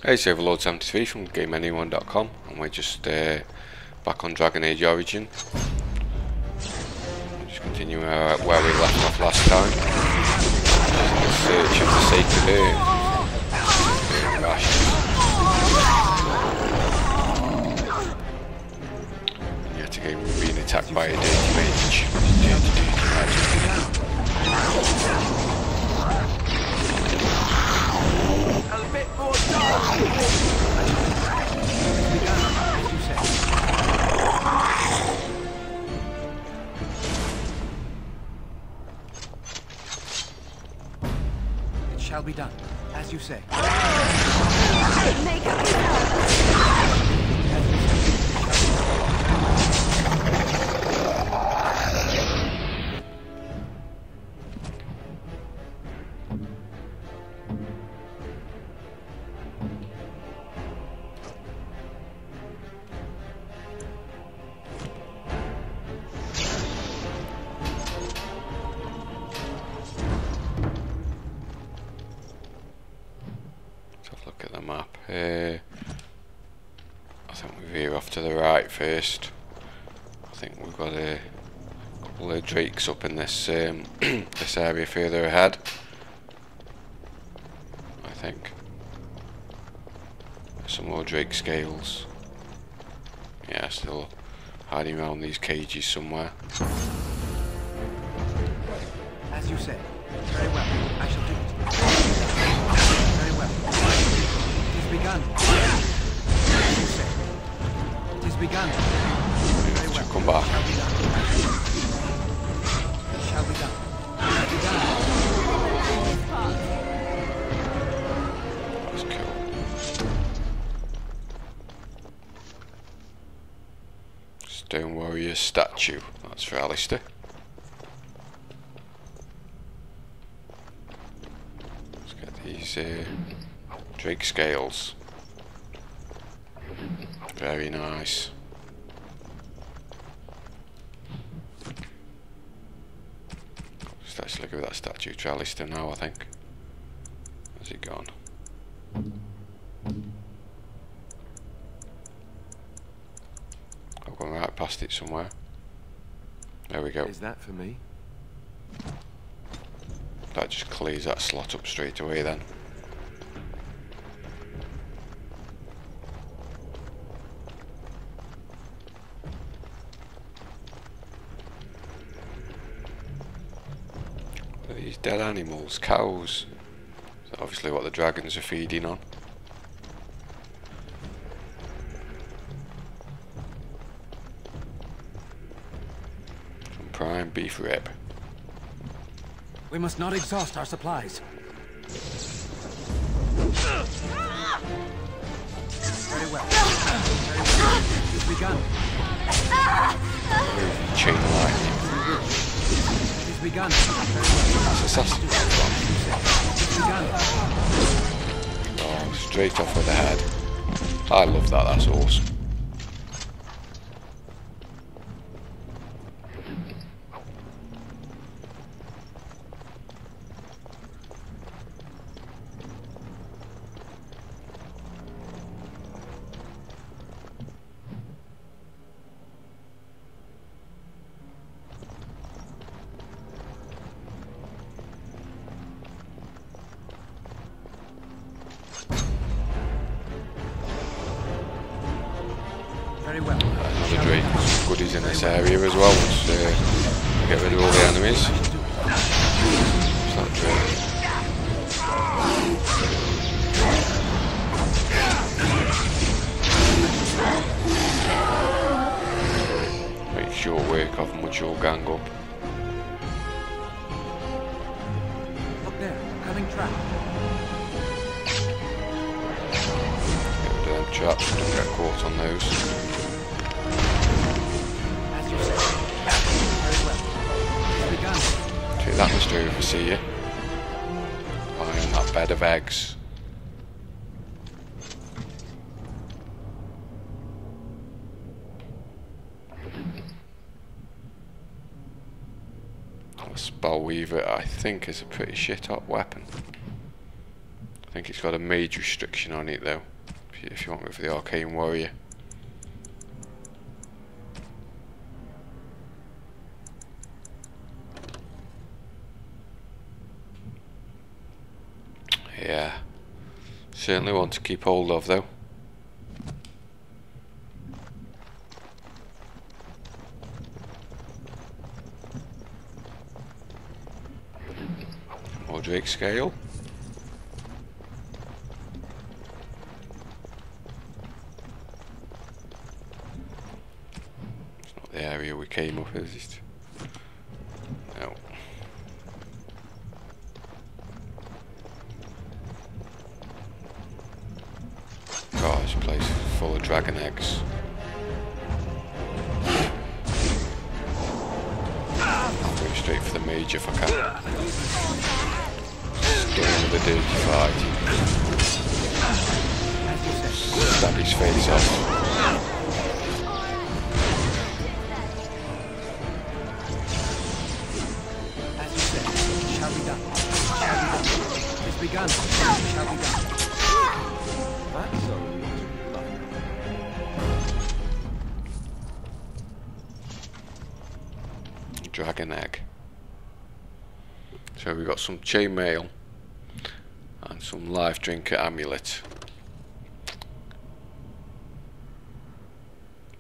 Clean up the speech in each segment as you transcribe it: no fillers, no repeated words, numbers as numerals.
Hey, it's Overlord73 from GameAnyone.com, and we're just back on Dragon Age Origin. Just continuing where we left off last time. In search of the Sacred Earth. And yet again we're being attacked by a dirty mage. Dirty It shall be done, as you say. Make up yourself. Look at the map. I think we veer off to the right first. I think we've got a couple of drakes up in this this area further ahead. I think some more drake scales. Yeah, still hiding around these cages somewhere. As you say. Very well. I shall do it. Very well. It is begun. As you say. It is begun. Very well. Come back. It shall be done. It shall be done. That's cool. Stone Warrior statue. That's for Alistair. Let's get these drake scales. Very nice. Just actually look at that statue to Alistair now, I think. Where's he gone? I've gone right past it somewhere. There we go. Is that for me? That just clears that slot up straight away then. What are these dead animals? Cows. That's obviously what the dragons are feeding on. Some prime beef rib. We must not exhaust our supplies. Very well. Very well. It is begun. Chain lightning. It is begun. Very well. That's assassin. It is begun. Oh, straight off with the head. I love that, that's awesome. Very well. Another drake. Some goodies in this area as well. Once we get rid of all the enemies. It's that drake. Make short work of them, which will gang up. Look there, coming trap. Get rid of them traps, don't get caught on those. As you say. Very well. It is begun. Take that, Mr. Overseer. Lying on that bed of eggs. Spellweaver, I think, is a pretty shit hot weapon. I think it's got a mage restriction on it though, if you want to go for the Arcane Warrior. Yeah, certainly want to keep hold of though. More Drake Scale. It's not the area we came up, is it? No. God, this place is full of dragon eggs. I'll go straight for the mage if I can. Get in with a dirty fight. Stab his face off. As you said, it shall be done. It shall be done. It is begun. It shall be done. That's so Dragon egg. So we've got some chainmail and some life drinker amulet.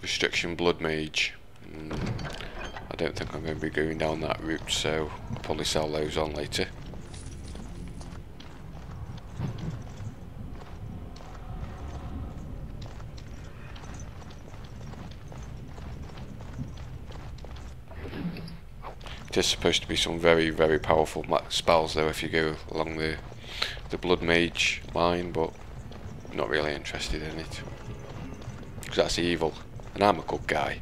Restriction blood mage. I don't think I'm going to be going down that route, so I'll probably sell those on later. There's supposed to be some very, very powerful spells though if you go along the blood mage line, but I'm not really interested in it because that's evil and I'm a good guy.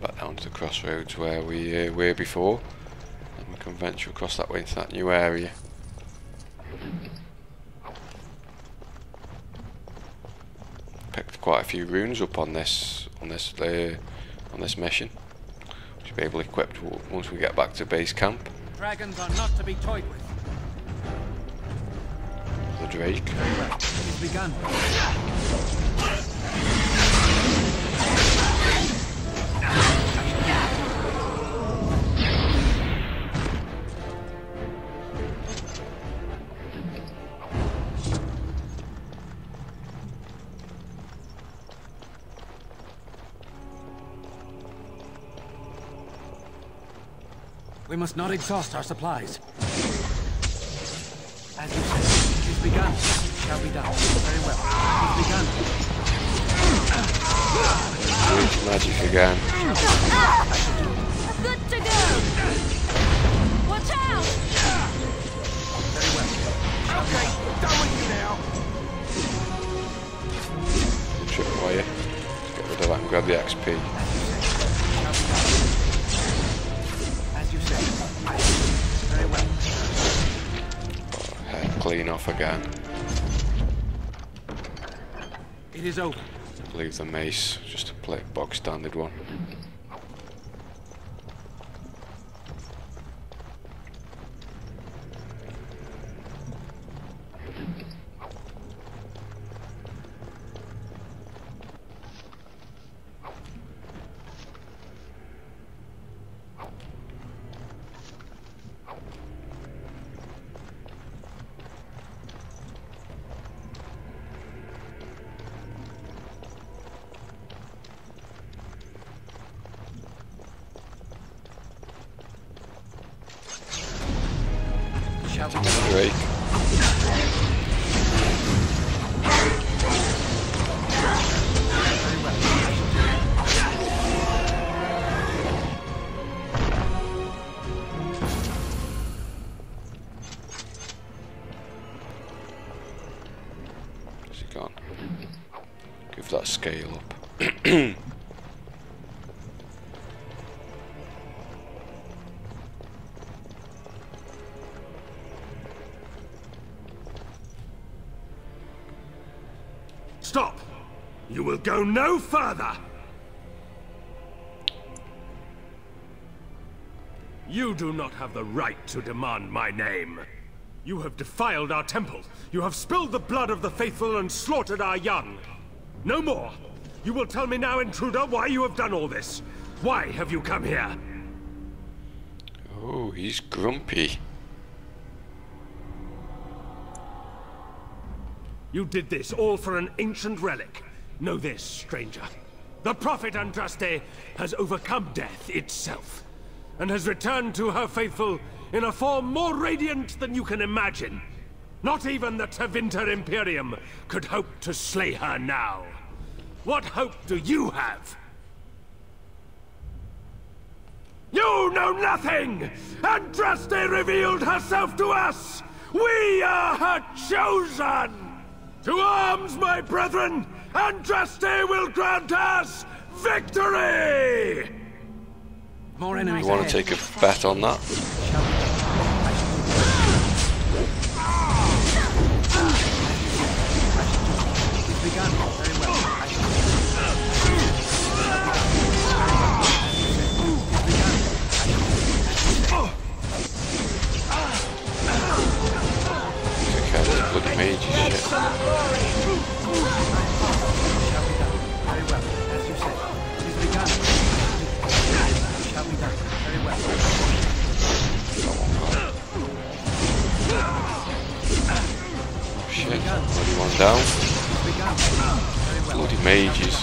Back down to the crossroads where we were before, and we can venture across that way into that new area. Picked quite a few runes up on this mission. We should be able to equip once we get back to base camp. dragons are not to be toyed with. The Drake. Very well. It is begun. We must not exhaust our supplies. As you said, it is begun. It shall be done. Very well. It is begun. Huge magic again. Good to go! Watch out! Very well. Okay, done with you now. Tripwire. Let's get rid of that and grab the XP. As you said, very well. Head clean off again. It is over. Leave the mace, just a bog standard one. Shall we go? Drake. Very well. Where's he gone? Give that scale up. Stop! You will go no further! You do not have the right to demand my name. You have defiled our temple. You have spilled the blood of the faithful and slaughtered our young. No more! You will tell me now, intruder, why you have done all this. Why have you come here? Oh, he's grumpy. You did this all for an ancient relic. Know this, stranger. The Prophet Andraste has overcome death itself, and has returned to her faithful in a form more radiant than you can imagine. Not even the Tevinter Imperium could hope to slay her now. What hope do you have? You know nothing! Andraste revealed herself to us! We are her chosen! To arms, my brethren! Andraste will grant us victory! More enemies You want ahead. to take a bet on that? It is begun. Very well. I shall do it. Okay, there's bloody mages shit. Shall be done. Very well. As you said. It is begun. Shall be done. Very well. Shit, bloody one down. Begun. Very well. Bloody mages.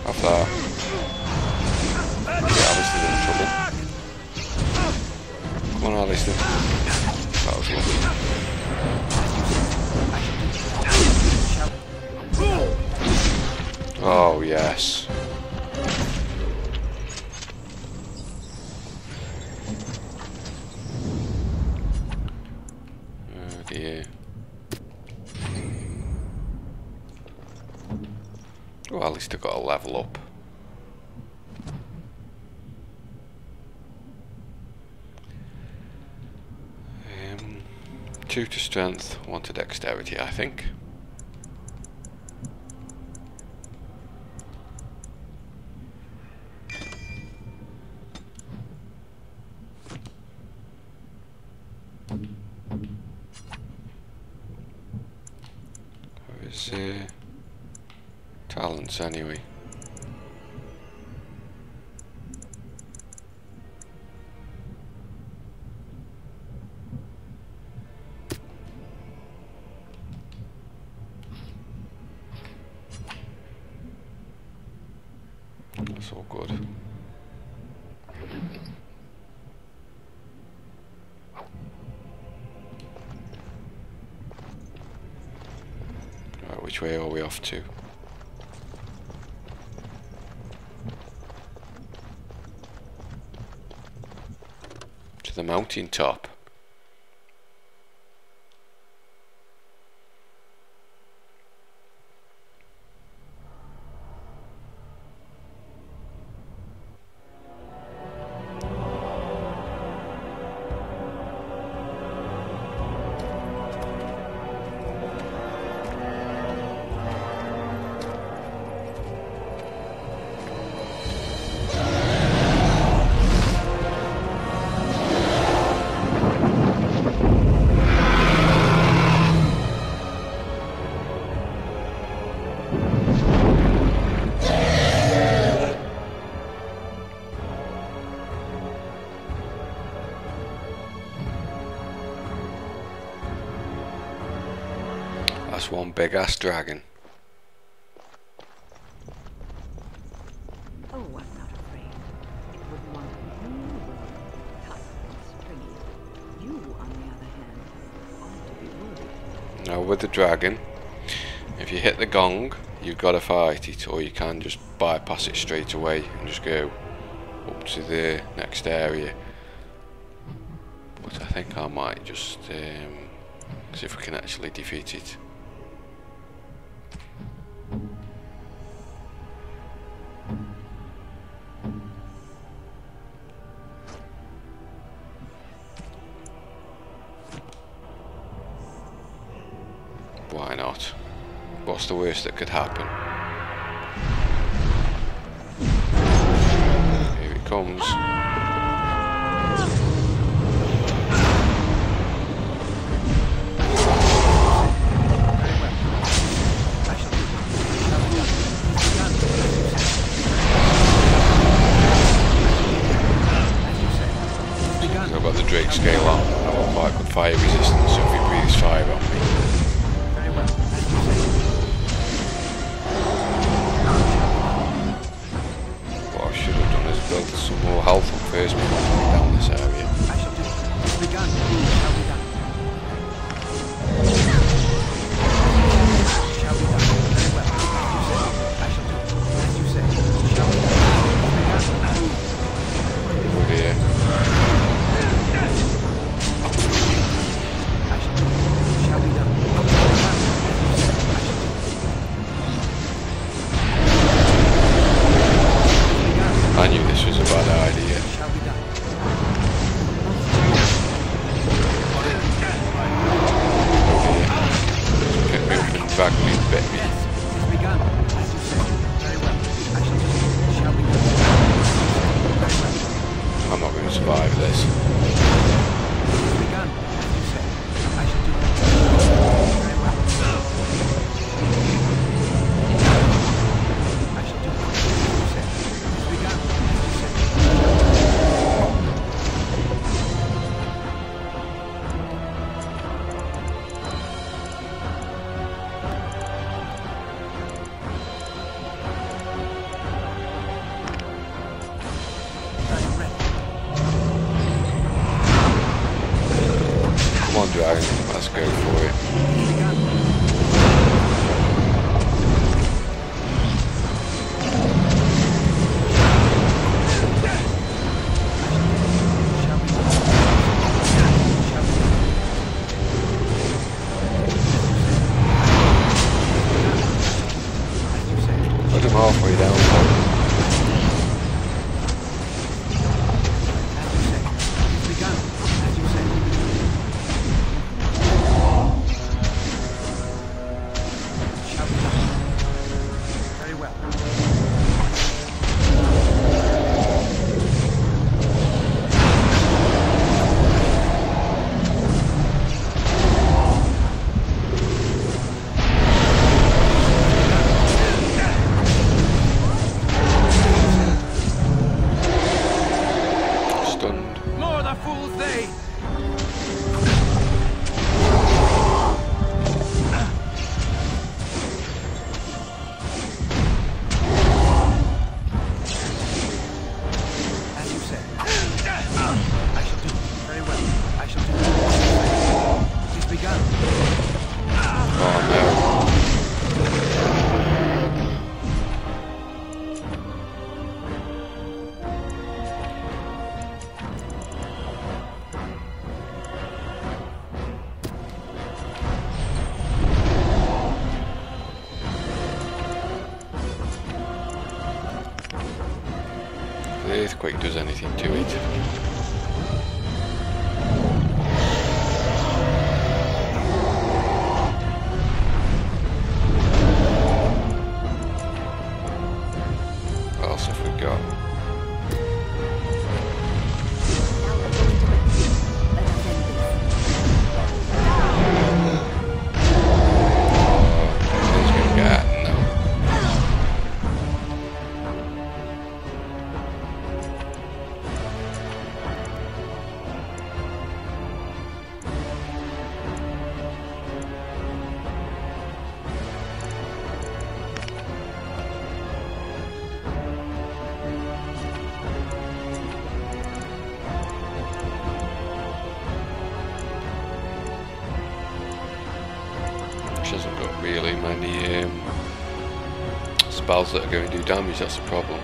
How far? Yeah, Alistair's in trouble. Come on, Alistair. That was lucky. Oh, yes. Oh dear. Well, at least I got a level up. 2 to strength, 1 to dexterity, I think. Where is talents anyway? That's all good. Right, which way are we off to? To the mountain top. That's one big ass dragon. Oh, I'm not afraid. It wouldn't want you were tough and stringy. You, on the other hand, ought to be worried. Now with the dragon, if you hit the gong, you've got to fight it, or you can just bypass it straight away and just go up to the next area. But I think I might just see if we can actually defeat it. Why not? what's the worst that could happen? Here it comes. I've got the Drake scale on. I've got quite good fire resistance, so if he breathes fire on me. Very well. What I should have done is build some more health up first before going down this area. I shall do it. It's begun. Shall be done. Shall be done. Very well. As you say. I shall do it. As you say. Shall be done. It's begun. Over here. I shall do it. Shall be done. I knew this was a bad idea. Shall be done. Pick me up and drag me and bit me. Yes, it's begun. As you say. Very well. I shall do it. Shall be done. Very well. I'm not going to survive this. It's begun. As you say. I shall do it. Very well. I shall do it. As you say. It's begun. As you say. I'm ready. Come on, dragon. Let's go for it. Shall be done. Shall be done. As you say. Put him halfway down. As you say. It's begun. As you say. Shall be done. Very well. Stunned. More the fools they! As you say. I shall do it. Very well. I shall do it. It's begun. Oh no. If the earthquake does anything to it. What else have we got? He's gonna get at him now. Which hasn't got really many spells that are going to do damage, that's the problem.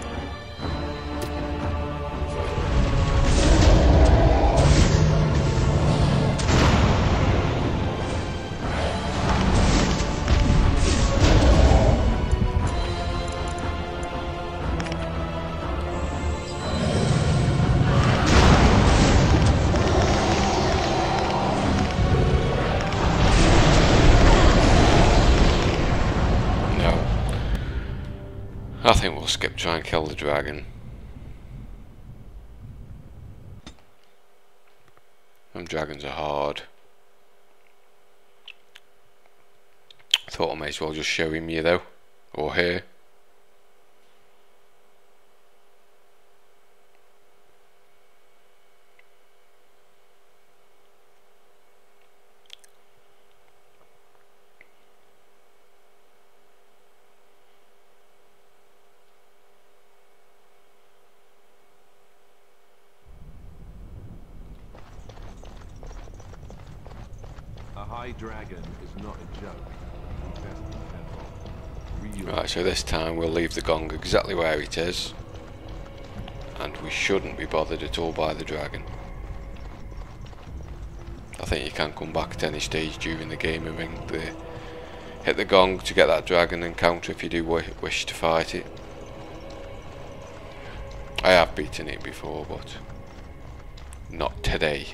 I think we'll skip try and kill the dragon. Them dragons are hard. Thought I may as well just show him you though, or her. A high dragon is not a joke. You best be careful. Real Right, so this time we'll leave the gong exactly where it is, and we shouldn't be bothered at all by the dragon. I think you can come back at any stage during the game and hit the gong to get that dragon encounter if you do wish to fight it. I have beaten it before, but not today.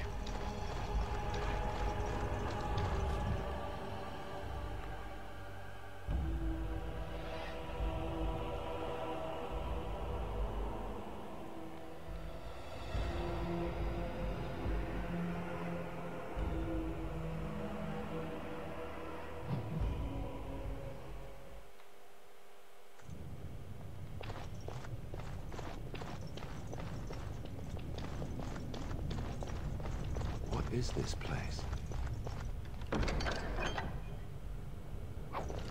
What is this place?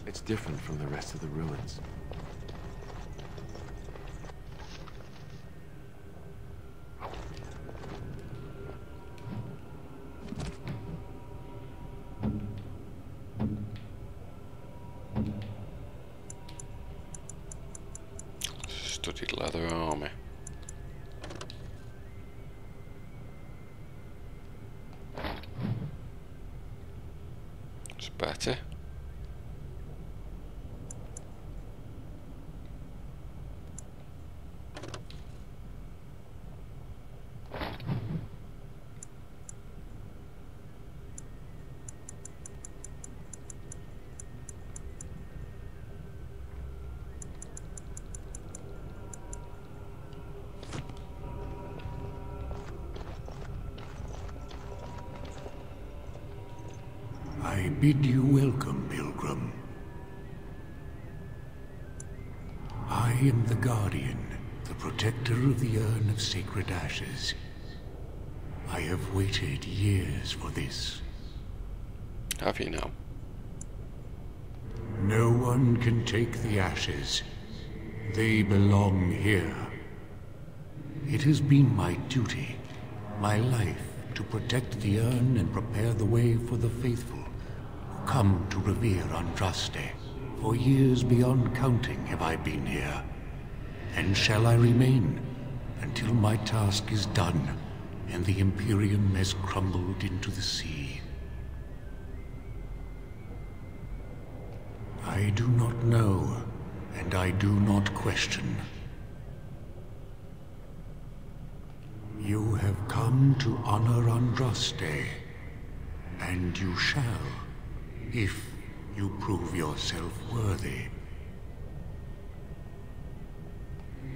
It's different from the rest of the ruins. Studded leather army. It's better. I bid you welcome, pilgrim. I am the Guardian, the protector of the Urn of Sacred Ashes. I have waited years for this. Have you now? No one can take the ashes. They belong here. It has been my duty, my life, to protect the urn and prepare the way for the faithful who come to revere Andraste. For years beyond counting have I been here, and shall I remain until my task is done and the Imperium has crumbled into the sea. I do not know, and I do not question. You have come to honor Andraste, and you shall, if you prove yourself worthy.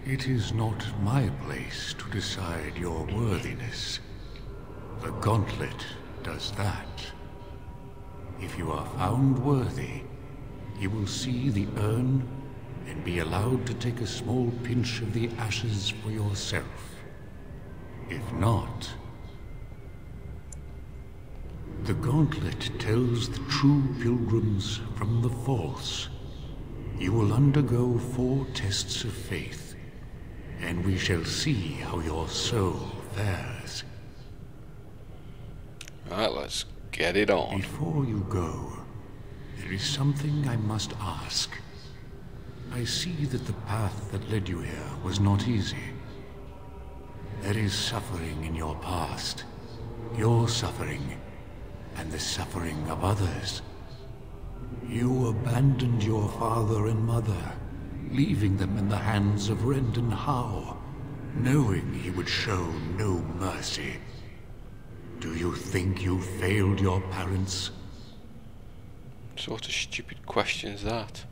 It is not my place to decide your worthiness. The Gauntlet does that. If you are found worthy, you will see the urn and be allowed to take a small pinch of the ashes for yourself. If not, the Gauntlet tells the true pilgrims from the false. You will undergo 4 tests of faith, and we shall see how your soul fares. Right, let's get it on. Before you go, there is something I must ask. I see that the path that led you here was not easy. There is suffering in your past, your suffering, and the suffering of others. You abandoned your father and mother, leaving them in the hands of Rendon Howe, knowing he would show no mercy. Do you think you failed your parents? What sort of stupid question's that?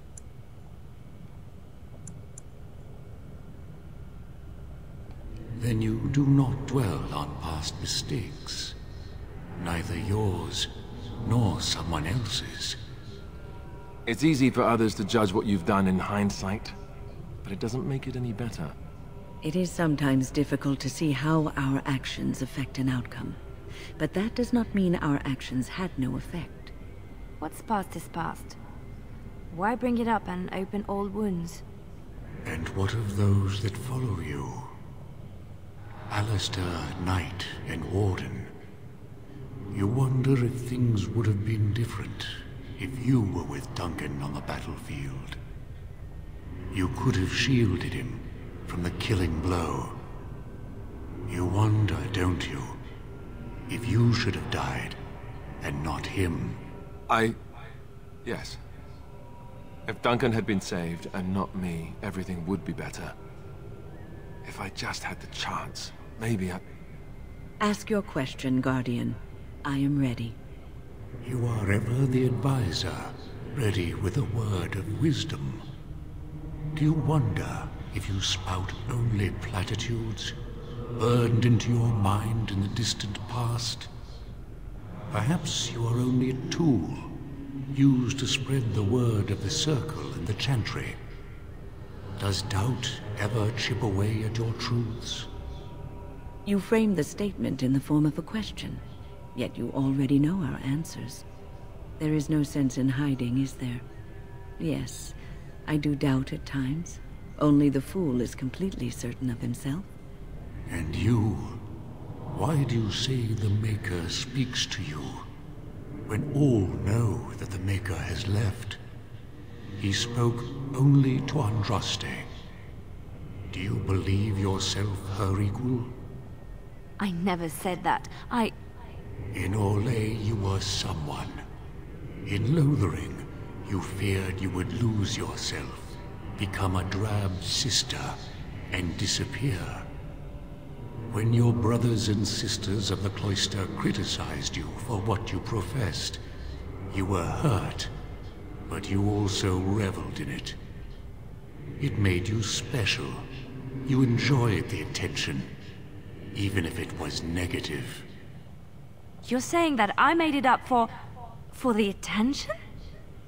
then you do not dwell on past mistakes. Neither yours nor someone else's. It's easy for others to judge what you've done in hindsight, but it doesn't make it any better. It is sometimes difficult to see how our actions affect an outcome. But that does not mean our actions had no effect. What's past is past. Why bring it up and open old wounds? And what of those that follow you? Alistair, Knight, and Warden. You wonder if things would have been different if you were with Duncan on the battlefield. You could have shielded him from the killing blow. You wonder, don't you, if you should have died and not him? Yes. If Duncan had been saved and not me, everything would be better. If I just had the chance, maybe I... Ask your question, Guardian. I am ready. You are ever the advisor, ready with a word of wisdom. Do you wonder if you spout only platitudes, burned into your mind in the distant past? Perhaps you are only a tool, used to spread the word of the Circle and the Chantry. Does doubt ever chip away at your truths? You frame the statement in the form of a question, yet you already know our answers. There is no sense in hiding, is there? Yes, I do doubt at times. Only the fool is completely certain of himself. And you? Why do you say the Maker speaks to you, when all know that the Maker has left? He spoke only to Andraste. Do you believe yourself her equal? I never said that. In Orlais, you were someone. In Lothering, you feared you would lose yourself, become a drab sister, and disappear. When your brothers and sisters of the cloister criticized you for what you professed, you were hurt, but you also reveled in it. It made you special. You enjoyed the attention, even if it was negative. You're saying that I made it up for the attention?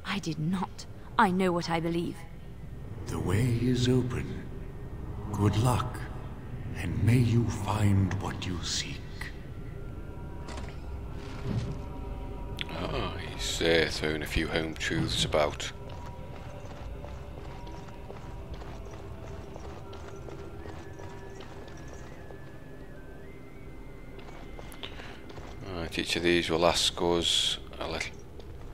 I did not. I know what I believe. The way is open. Good luck, and may you find what you seek. Oh, he's throwing a few home truths about. Right, each of these will ask us a little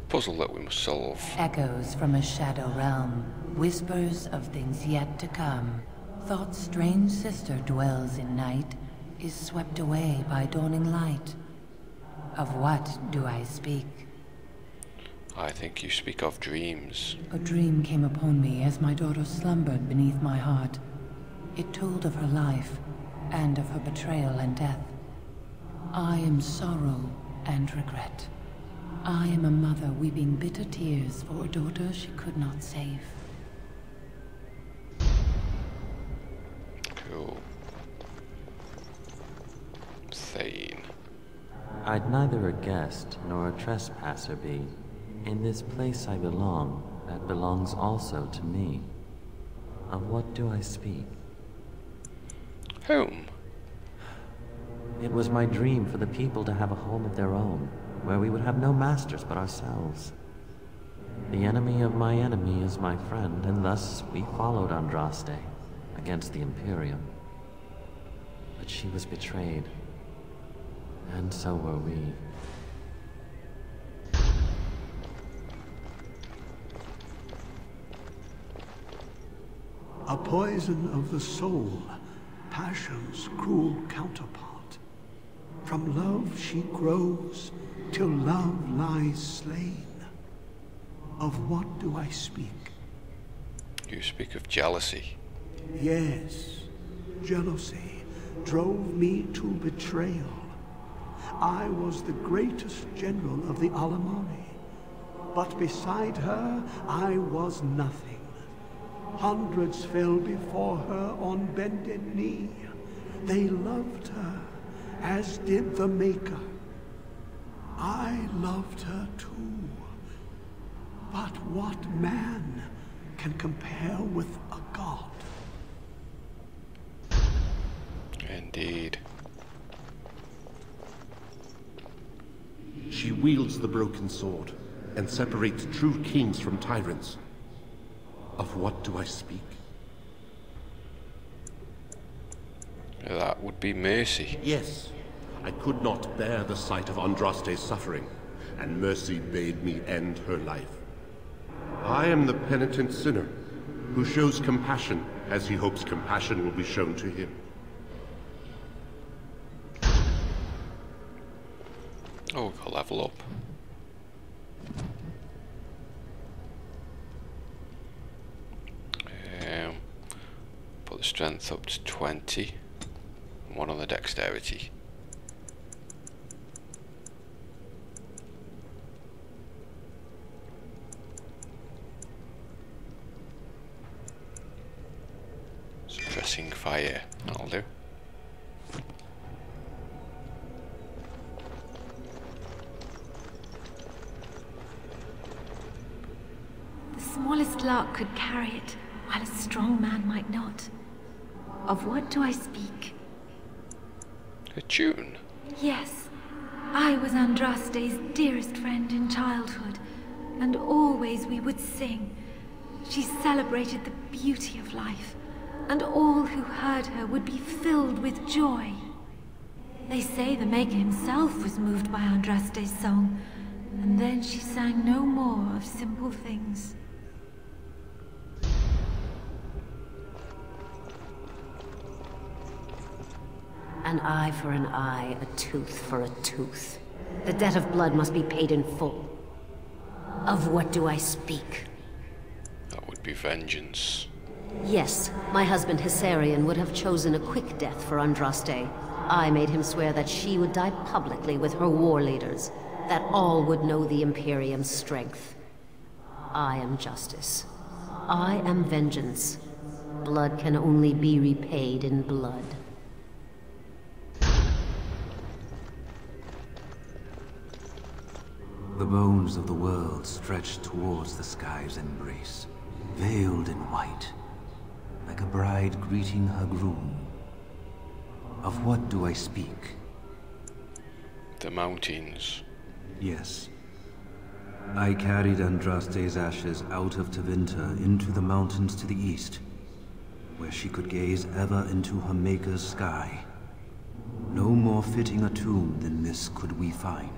puzzle that we must solve. Echoes from a shadow realm, whispers of things yet to come. Thought's strange sister dwells in night, is swept away by dawning light. Of what do I speak? I think you speak of dreams. A dream came upon me as my daughter slumbered beneath my heart. It told of her life, and of her betrayal and death. I am sorrow and regret. I am a mother weeping bitter tears for a daughter she could not save. Cool. Thane. I'd neither a guest nor a trespasser be. In this place I belong, that belongs also to me. Of what do I speak? Home. It was my dream for the people to have a home of their own, where we would have no masters but ourselves. The enemy of my enemy is my friend, and thus we followed Andraste against the Imperium. But she was betrayed, and so were we. A poison of the soul, passion's cruel counterpart. From love she grows, till love lies slain. Of what do I speak? You speak of jealousy. Yes, jealousy drove me to betrayal. I was the greatest general of the Alemanni, but beside her I was nothing. Hundreds fell before her on bended knee. They loved her, as did the Maker. I loved her too. But what man can compare with a god? Indeed. She wields the broken sword and separates true kings from tyrants. Of what do I speak? That would be Mercy. Yes, I could not bear the sight of Andraste's suffering, and Mercy bade me end her life. I am the penitent sinner who shows compassion as he hopes compassion will be shown to him. Oh, we've got to level up. Put the strength up to 20. And one on the dexterity. Suppressing fire. That'll do. The smallest lark could carry it, while a strong man might not. Of what do I speak? A tune? Yes, I was Andraste's dearest friend in childhood, and always we would sing. She celebrated the beauty of life, and all who heard her would be filled with joy. They say the Maker himself was moved by Andraste's song, and then she sang no more of simple things. An eye for an eye, a tooth for a tooth. The debt of blood must be paid in full. Of what do I speak? That would be vengeance. Yes, my husband Hissarion would have chosen a quick death for Andraste. I made him swear that she would die publicly with her war leaders, that all would know the Imperium's strength. I am justice. I am vengeance. Blood can only be repaid in blood. The bones of the world stretched towards the sky's embrace, veiled in white, like a bride greeting her groom. Of what do I speak? The mountains. Yes. I carried Andraste's ashes out of Tevinter into the mountains to the east, where she could gaze ever into her Maker's sky. No more fitting a tomb than this could we find.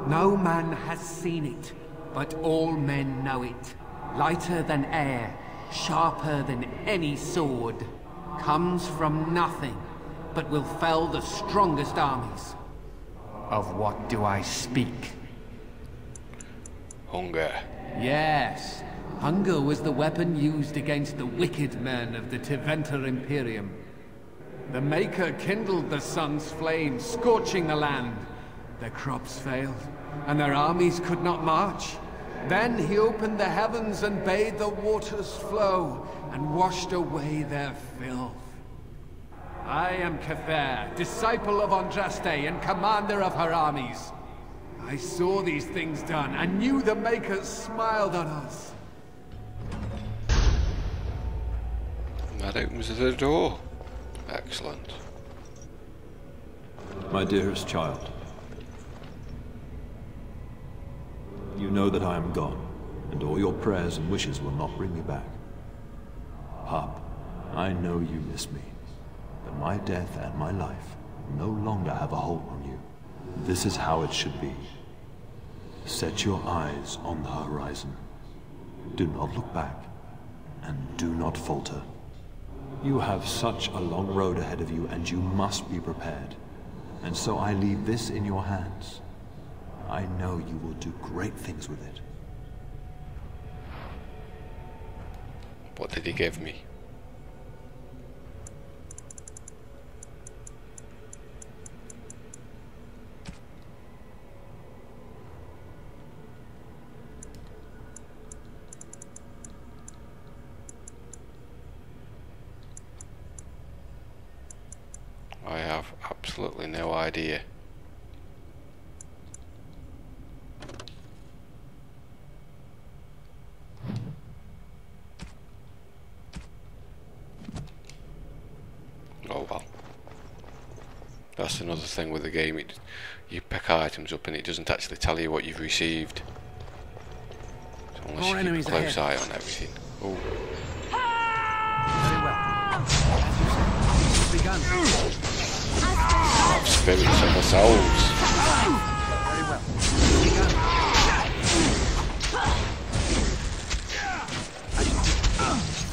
No man has seen it, but all men know it. Lighter than air, sharper than any sword. Comes from nothing, but will fell the strongest armies. Of what do I speak? Hunger. Yes, hunger was the weapon used against the wicked men of the Tevinter Imperium. The Maker kindled the sun's flame, scorching the land. Their crops failed, and their armies could not march. Then he opened the heavens and bade the waters flow, and washed away their filth. I am Cathair, disciple of Andraste and commander of her armies. I saw these things done, and knew the Makers smiled on us. That opens the door. Excellent. My dearest child, you know that I am gone, and all your prayers and wishes will not bring me back. Pup, I know you miss me, but my death and my life no longer have a hold on you. This is how it should be. Set your eyes on the horizon. Do not look back, and do not falter. You have such a long road ahead of you, and you must be prepared. And so I leave this in your hands. I know you will do great things with it. What did he give me? have absolutely no idea. Oh well. That's another thing with the game. You pick items up and it doesn't actually tell you what you've received. So unless More you keep a enemies close ahead. eye on everything. Oh. Very well. As you said, it's begun. Spirits of the souls. Very well. It's begun.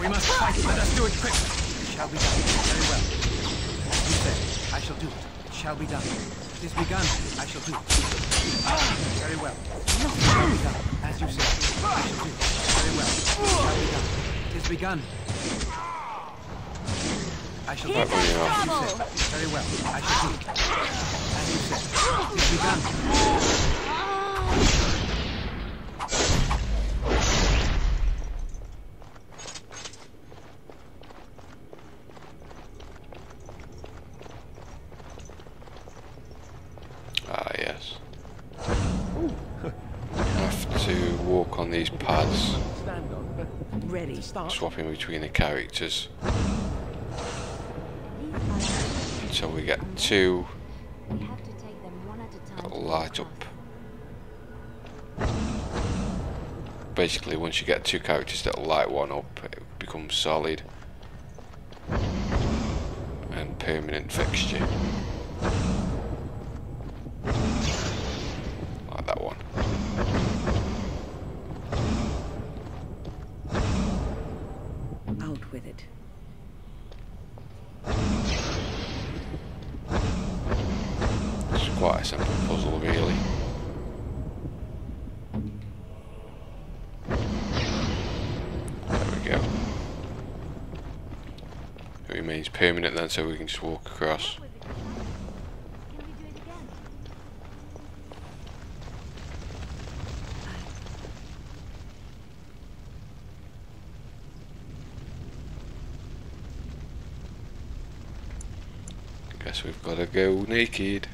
We must fight. Let us do it quickly. It shall be done. Very well. As you said, I shall do it. It shall be done. It is begun. I shall do it. Very well. It shall be done. As you said, I shall do it. Very well. It shall be done. It is begun. I shall do it. As you said. Very well. I shall do it. As you said. It is begun. Ah, yes. I have to walk on these pads, Ready. swapping between the characters. So we get two that'll light up. Basically, once you get two characters that'll light one up, it becomes solid and permanent fixture. Like that one. Out with it. It's quite a simple puzzle, really. There we go. It remains permanent then, so we can just walk across. Guess we've got to go naked.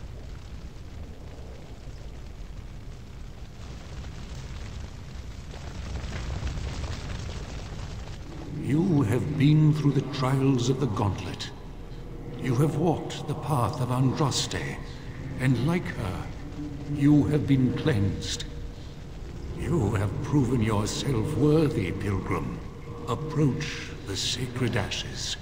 You have been through the trials of the Gauntlet. You have walked the path of Andraste, and like her, you have been cleansed. You have proven yourself worthy, Pilgrim. Approach the sacred ashes.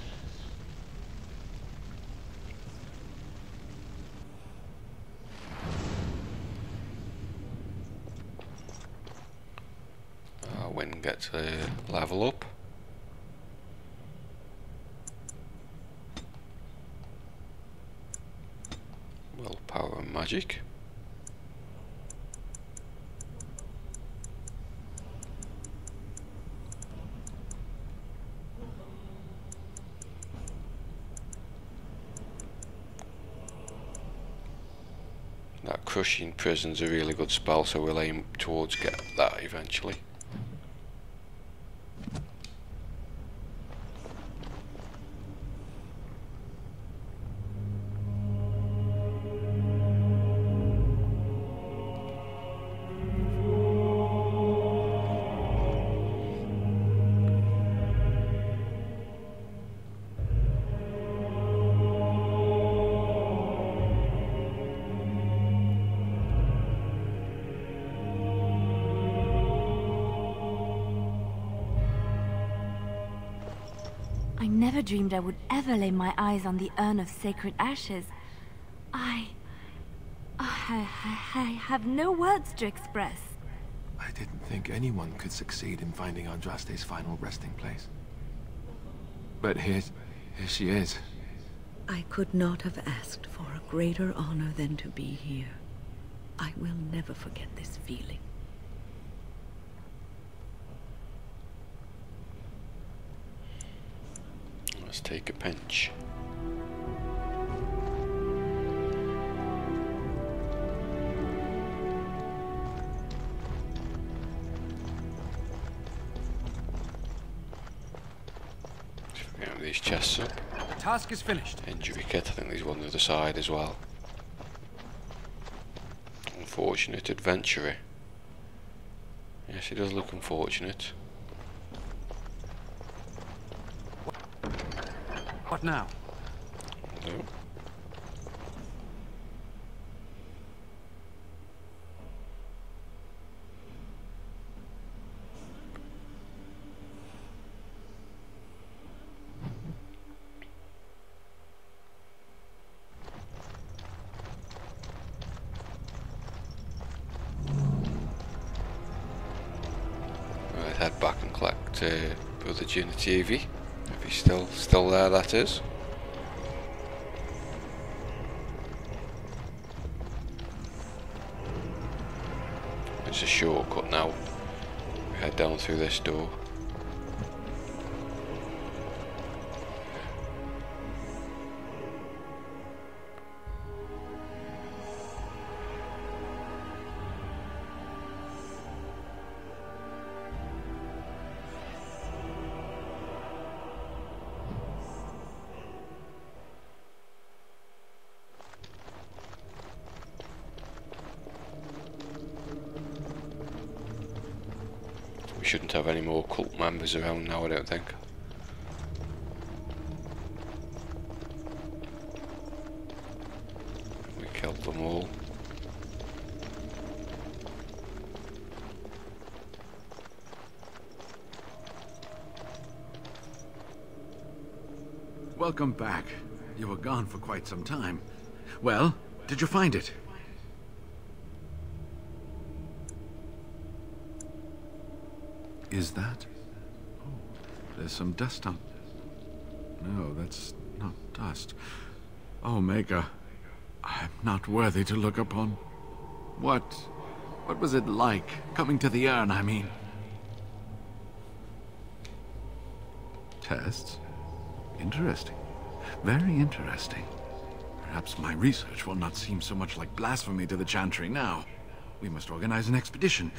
When get to level up. Willpower and magic. That crushing prison's a really good spell, so we'll aim towards get that eventually. I never dreamed I would ever lay my eyes on the urn of sacred ashes. I have no words to express. I didn't think anyone could succeed in finding Andraste's final resting place. But here she is. I could not have asked for a greater honor than to be here. I will never forget this feeling. Let's take a pinch. Get these chests up. task is finished. Injury kit, I think there's one on the other side as well. Unfortunate adventurer. Yes, he does look unfortunate. What now? No. Right, head back and collect Brother Genetivi. If he's still there, that is. It's a shortcut now. We head down through this door. We shouldn't have any more cult members around now, I don't think. We killed them all. Welcome back. You were gone for quite some time. Well, did you find it? Is that? Oh, there's some dust on... No, that's not dust. Oh, Maker, I'm not worthy to look upon. What was it like, coming to the urn, I mean? Tests? Interesting. Very interesting. Perhaps my research will not seem so much like blasphemy to the Chantry now. We must organize an expedition.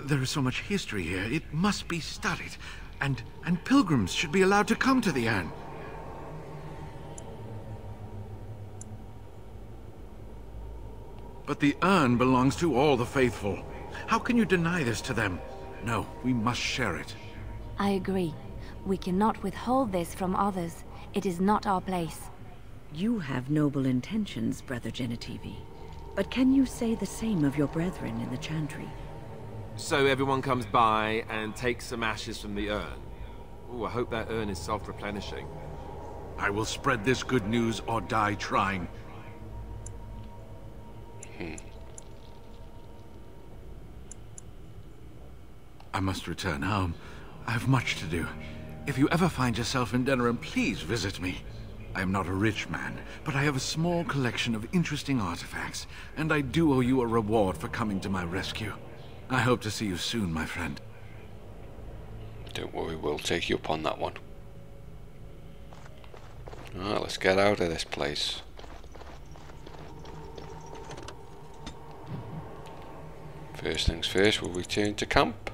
There is so much history here, it must be studied. And pilgrims should be allowed to come to the urn. But the urn belongs to all the faithful. How can you deny this to them? No, we must share it. I agree. We cannot withhold this from others. It is not our place. You have noble intentions, Brother Genetivi. But can you say the same of your brethren in the Chantry? So everyone comes by and takes some ashes from the urn. Ooh, I hope that urn is self-replenishing. I will spread this good news or die trying. I must return home. I have much to do. If you ever find yourself in Denerim, please visit me. I am not a rich man, but I have a small collection of interesting artifacts, and I do owe you a reward for coming to my rescue. I hope to see you soon, my friend. Don't worry, we'll take you up on that one. Alright, let's get out of this place. First things first, we'll return to camp.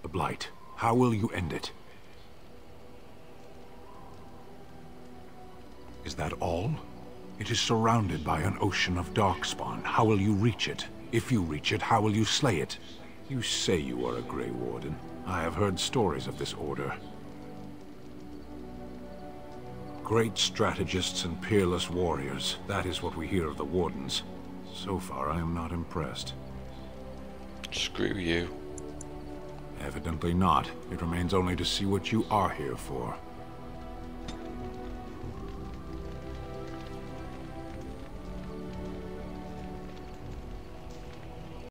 The Blight. How will you end it? Is that all? It is surrounded by an ocean of darkspawn. How will you reach it? If you reach it, how will you slay it? You say you are a Grey Warden. I have heard stories of this order. Great strategists and peerless warriors. That is what we hear of the Wardens. So far, I am not impressed. Screw you. Evidently not. It remains only to see what you are here for.